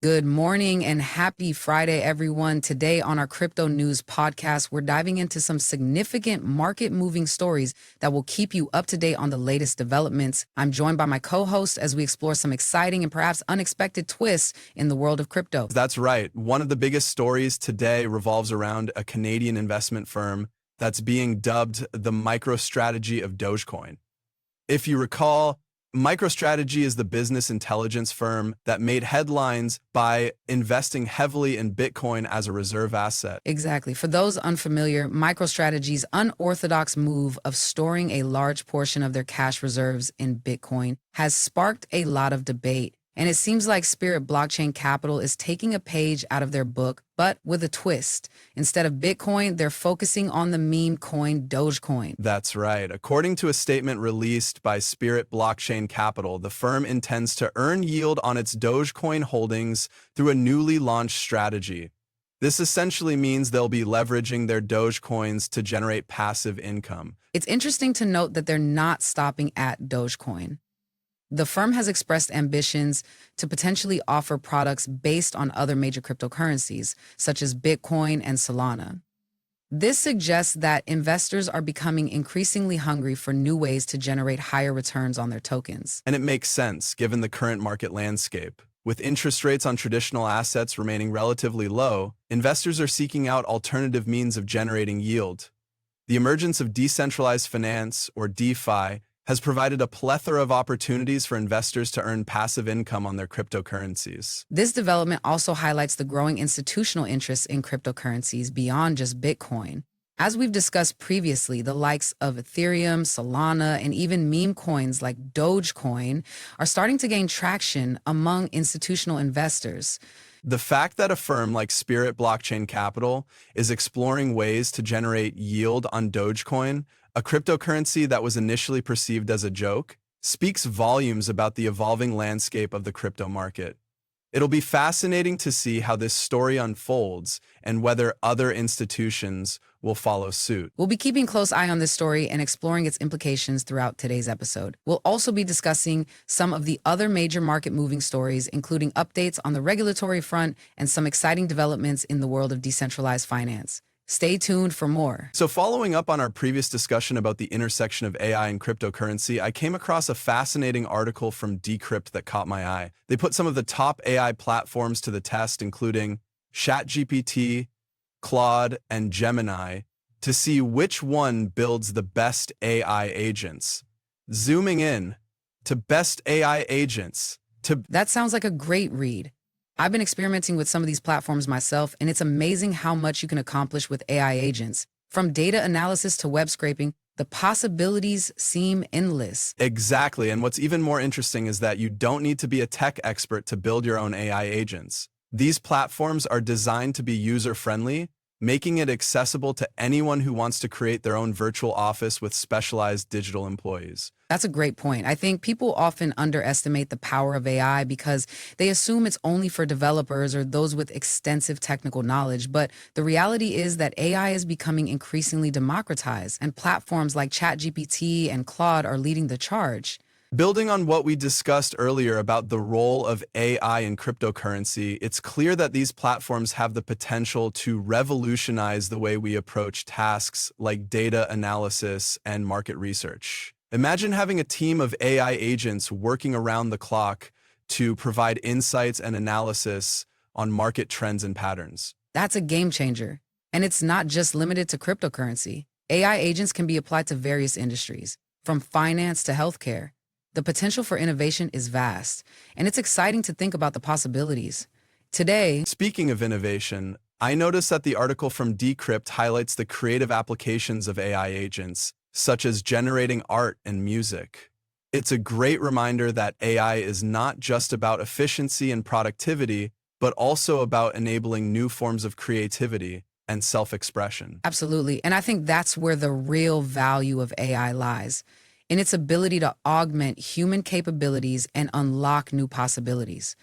Good morning and happy Friday, everyone. Today on our Crypto News podcast, we're diving into some significant market moving stories that will keep you up to date on the latest developments. I'm joined by my co-host as we explore some exciting and perhaps unexpected twists in the world of crypto. That's right. One of the biggest stories today revolves around a Canadian investment firm that's being dubbed the MicroStrategy of Dogecoin. If you recall, MicroStrategy is the business intelligence firm that made headlines by investing heavily in Bitcoin as a reserve asset. Exactly. For those unfamiliar, MicroStrategy's unorthodox move of storing a large portion of their cash reserves in Bitcoin has sparked a lot of debate. And it seems like Spirit Blockchain Capital is taking a page out of their book, but with a twist. Instead of Bitcoin, they're focusing on the meme coin Dogecoin. That's right. According to a statement released by Spirit Blockchain Capital, the firm intends to earn yield on its Dogecoin holdings through a newly launched strategy. This essentially means they'll be leveraging their Dogecoins to generate passive income. It's interesting to note that they're not stopping at Dogecoin. The firm has expressed ambitions to potentially offer products based on other major cryptocurrencies, such as Bitcoin and Solana. This suggests that investors are becoming increasingly hungry for new ways to generate higher returns on their tokens. And it makes sense given the current market landscape. With interest rates on traditional assets remaining relatively low, investors are seeking out alternative means of generating yield. The emergence of decentralized finance, or DeFi, has provided a plethora of opportunities for investors to earn passive income on their cryptocurrencies. This development also highlights the growing institutional interest in cryptocurrencies beyond just Bitcoin. As we've discussed previously, the likes of Ethereum, Solana, and even meme coins like Dogecoin are starting to gain traction among institutional investors. The fact that a firm like Spirit Blockchain Capital is exploring ways to generate yield on Dogecoin, a cryptocurrency that was initially perceived as a joke, speaks volumes about the evolving landscape of the crypto market. It'll be fascinating to see how this story unfolds and whether other institutions will follow suit. We'll be keeping a close eye on this story and exploring its implications throughout today's episode. We'll also be discussing some of the other major market-moving stories, including updates on the regulatory front and some exciting developments in the world of decentralized finance. Stay tuned for more. So following up on our previous discussion about the intersection of AI and cryptocurrency, I came across a fascinating article from Decrypt that caught my eye. They put some of the top AI platforms to the test, including ChatGPT, Claude, and Gemini, to see which one builds the best AI agents. Zooming in to best AI agents. That sounds like a great read. I've been experimenting with some of these platforms myself, and it's amazing how much you can accomplish with AI agents. From data analysis to web scraping, the possibilities seem endless. Exactly, and what's even more interesting is that you don't need to be a tech expert to build your own AI agents. These platforms are designed to be user-friendly, making it accessible to anyone who wants to create their own virtual office with specialized digital employees. That's a great point. I think people often underestimate the power of AI because they assume it's only for developers or those with extensive technical knowledge. But the reality is that AI is becoming increasingly democratized, and platforms like ChatGPT and Claude are leading the charge. Building on what we discussed earlier about the role of AI in cryptocurrency, it's clear that these platforms have the potential to revolutionize the way we approach tasks like data analysis and market research. Imagine having a team of AI agents working around the clock to provide insights and analysis on market trends and patterns. That's a game changer. And it's not just limited to cryptocurrency. AI agents can be applied to various industries, from finance to healthcare. The potential for innovation is vast, and it's exciting to think about the possibilities. Today, speaking of innovation, I noticed that the article from Decrypt highlights the creative applications of AI agents, such as generating art and music. It's a great reminder that AI is not just about efficiency and productivity, but also about enabling new forms of creativity and self-expression. Absolutely, and I think that's where the real value of AI lies, in its ability to augment human capabilities and unlock new possibilities.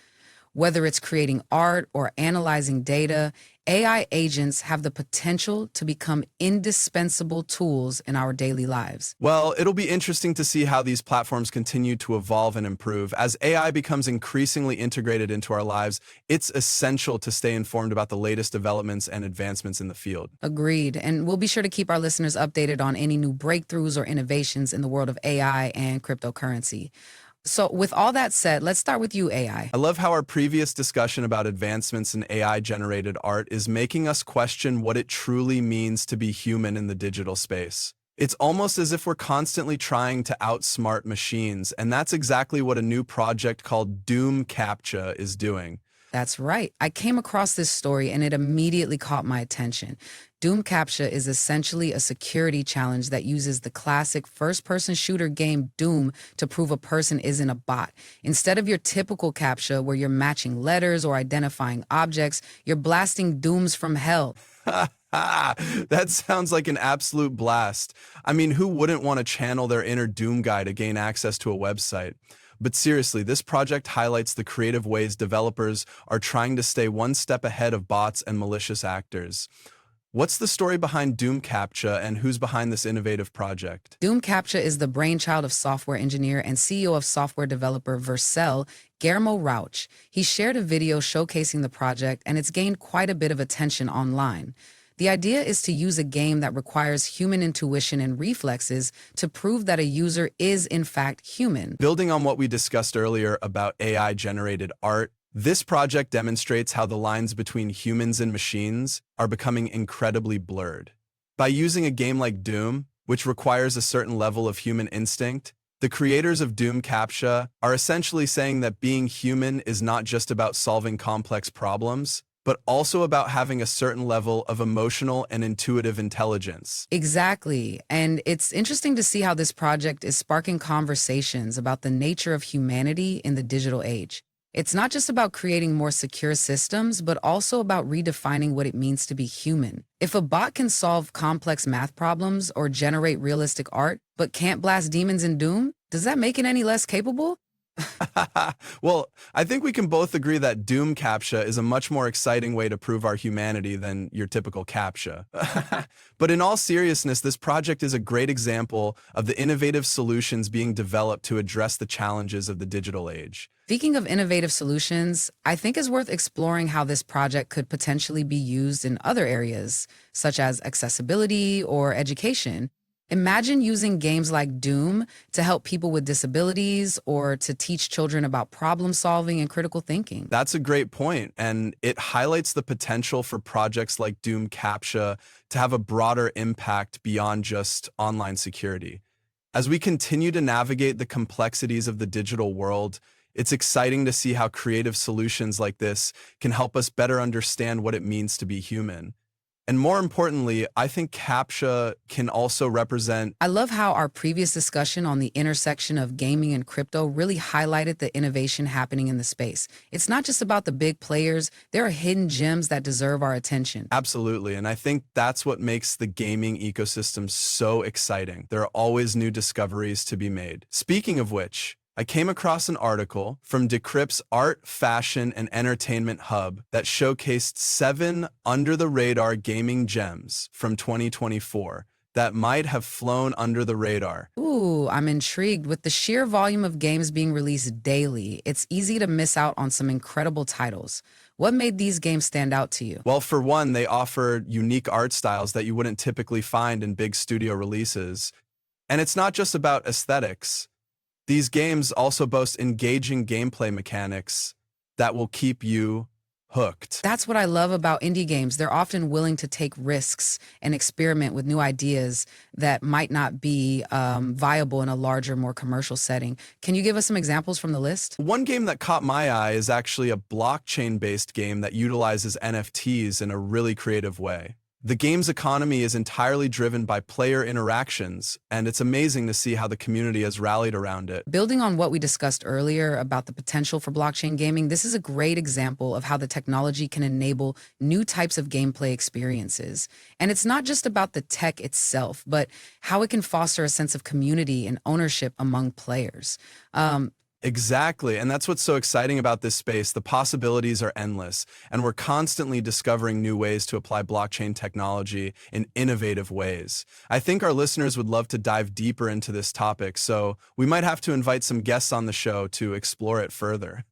Whether it's creating art or analyzing data, AI agents have the potential to become indispensable tools in our daily lives. Well, it'll be interesting to see how these platforms continue to evolve and improve. As AI becomes increasingly integrated into our lives, it's essential to stay informed about the latest developments and advancements in the field. Agreed. And we'll be sure to keep our listeners updated on any new breakthroughs or innovations in the world of AI and cryptocurrency. So, with all that said, let's start with you, AI. I love how our previous discussion about advancements in AI-generated art is making us question what it truly means to be human in the digital space. It's almost as if we're constantly trying to outsmart machines, and that's exactly what a new project called Doom CAPTCHA is doing. That's right. I came across this story and it immediately caught my attention. Doom CAPTCHA is essentially a security challenge that uses the classic first-person shooter game Doom to prove a person isn't a bot. Instead of your typical CAPTCHA where you're matching letters or identifying objects, you're blasting dooms from hell. That sounds like an absolute blast. I mean, who wouldn't want to channel their inner Doom guy to gain access to a website? But seriously, this project highlights the creative ways developers are trying to stay one step ahead of bots and malicious actors. What's the story behind Doom CAPTCHA and who's behind this innovative project? Doom CAPTCHA is the brainchild of software engineer and CEO of software developer Vercel, Guillermo Rauch. He shared a video showcasing the project, and it's gained quite a bit of attention online. The idea is to use a game that requires human intuition and reflexes to prove that a user is in fact human. Building on what we discussed earlier about AI-generated art, this project demonstrates how the lines between humans and machines are becoming incredibly blurred. By using a game like Doom, which requires a certain level of human instinct, the creators of Doom CAPTCHA are essentially saying that being human is not just about solving complex problems, but also about having a certain level of emotional and intuitive intelligence. Exactly. And it's interesting to see how this project is sparking conversations about the nature of humanity in the digital age. It's not just about creating more secure systems, but also about redefining what it means to be human. If a bot can solve complex math problems or generate realistic art, but can't blast demons in Doom, does that make it any less capable? Well, I think we can both agree that Doom CAPTCHA is a much more exciting way to prove our humanity than your typical CAPTCHA. But in all seriousness, this project is a great example of the innovative solutions being developed to address the challenges of the digital age. Speaking of innovative solutions, I think it's worth exploring how this project could potentially be used in other areas, such as accessibility or education. Imagine using games like Doom to help people with disabilities or to teach children about problem solving and critical thinking. That's a great point, and it highlights the potential for projects like Doom CAPTCHA to have a broader impact beyond just online security. As we continue to navigate the complexities of the digital world, it's exciting to see how creative solutions like this can help us better understand what it means to be human. And more importantly, I think CAPTCHA can also represent. I love how our previous discussion on the intersection of gaming and crypto really highlighted the innovation happening in the space. It's not just about the big players, there are hidden gems that deserve our attention. Absolutely, and I think that's what makes the gaming ecosystem so exciting. There are always new discoveries to be made. Speaking of which, I came across an article from Decrypt's Art, Fashion, and Entertainment Hub that showcased 7 under-the-radar gaming gems from 2024 that might have flown under the radar. Ooh, I'm intrigued. With the sheer volume of games being released daily, it's easy to miss out on some incredible titles. What made these games stand out to you? Well, for one, they offer unique art styles that you wouldn't typically find in big studio releases. And it's not just about aesthetics. These games also boast engaging gameplay mechanics that will keep you hooked. That's what I love about indie games. They're often willing to take risks and experiment with new ideas that might not be viable in a larger, more commercial setting. Can you give us some examples from the list? One game that caught my eye is actually a blockchain-based game that utilizes NFTs in a really creative way. The game's economy is entirely driven by player interactions, and it's amazing to see how the community has rallied around it. Building on what we discussed earlier about the potential for blockchain gaming, this is a great example of how the technology can enable new types of gameplay experiences. And it's not just about the tech itself, but how it can foster a sense of community and ownership among players. Exactly. And that's what's so exciting about this space. The possibilities are endless, and we're constantly discovering new ways to apply blockchain technology in innovative ways. I think our listeners would love to dive deeper into this topic, so we might have to invite some guests on the show to explore it further.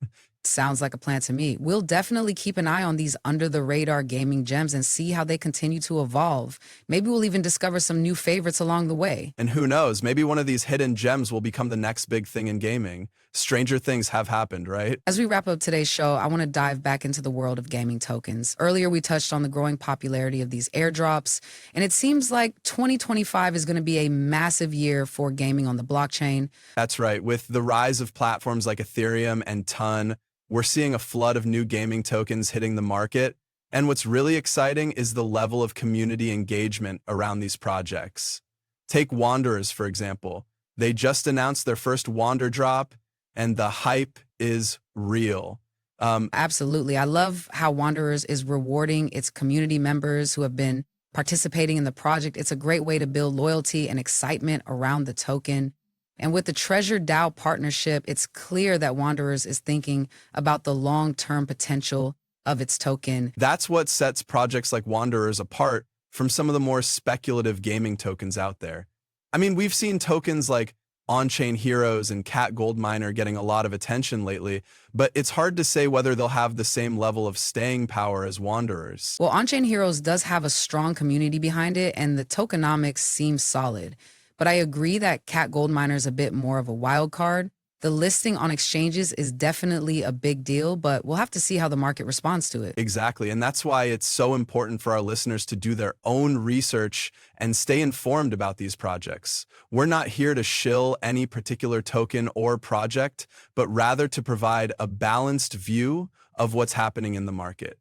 Sounds like a plan to me. We'll definitely keep an eye on these under the radar gaming gems and see how they continue to evolve. Maybe we'll even discover some new favorites along the way. And who knows, maybe one of these hidden gems will become the next big thing in gaming. Stranger things have happened, right? As we wrap up today's show, I want to dive back into the world of gaming tokens. Earlier, we touched on the growing popularity of these airdrops, and it seems like 2025 is going to be a massive year for gaming on the blockchain. That's right. With the rise of platforms like Ethereum and Ton, we're seeing a flood of new gaming tokens hitting the market. And what's really exciting is the level of community engagement around these projects. Take Wanderers, for example. They just announced their first Wander drop, and the hype is real. Absolutely. I love how Wanderers is rewarding its community members who have been participating in the project. It's a great way to build loyalty and excitement around the token. And with the Treasure DAO partnership, it's clear that Wanderers is thinking about the long-term potential of its token. That's what sets projects like Wanderers apart from some of the more speculative gaming tokens out there. I mean, we've seen tokens like On-Chain Heroes and Cat Gold Miner getting a lot of attention lately, but it's hard to say whether they'll have the same level of staying power as Wanderers. Well, On-Chain Heroes does have a strong community behind it, and the tokenomics seem solid. But I agree that Cat Gold Miner is a bit more of a wild card. The listing on exchanges is definitely a big deal, but we'll have to see how the market responds to it. Exactly, and that's why it's so important for our listeners to do their own research and stay informed about these projects. We're not here to shill any particular token or project, but rather to provide a balanced view of what's happening in the market.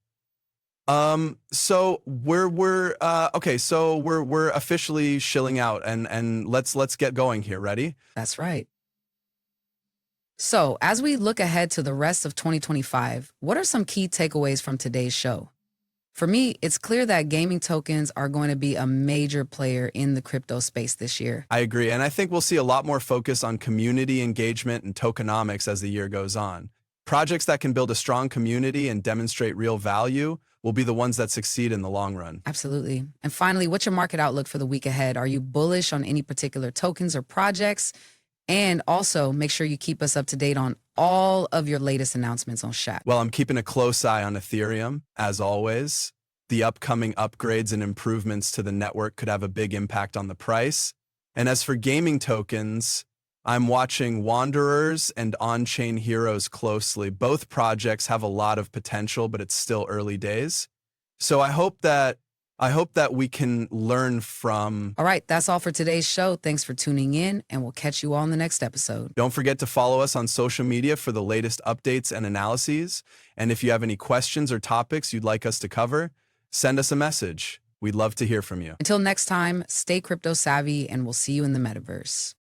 So we're officially shilling out, and let's get going here. Ready? That's right. So, as we look ahead to the rest of 2025, what are some key takeaways from today's show? For me, it's clear that gaming tokens are going to be a major player in the crypto space this year. I agree, and I think we'll see a lot more focus on community engagement and tokenomics as the year goes on. Projects that can build a strong community and demonstrate real value will be the ones that succeed in the long run. Absolutely. And finally, what's your market outlook for the week ahead? Are you bullish on any particular tokens or projects? And also, make sure you keep us up to date on all of your latest announcements on SHAC. Well, I'm keeping a close eye on Ethereum, as always. The upcoming upgrades and improvements to the network could have a big impact on the price. And as for gaming tokens, I'm watching Wanderers and On-Chain Heroes closely. Both projects have a lot of potential, but it's still early days. So I hope that we can learn from. All right, that's all for today's show. Thanks for tuning in, and we'll catch you all in the next episode. Don't forget to follow us on social media for the latest updates and analyses. And if you have any questions or topics you'd like us to cover, send us a message. We'd love to hear from you. Until next time, stay crypto savvy, and we'll see you in the metaverse.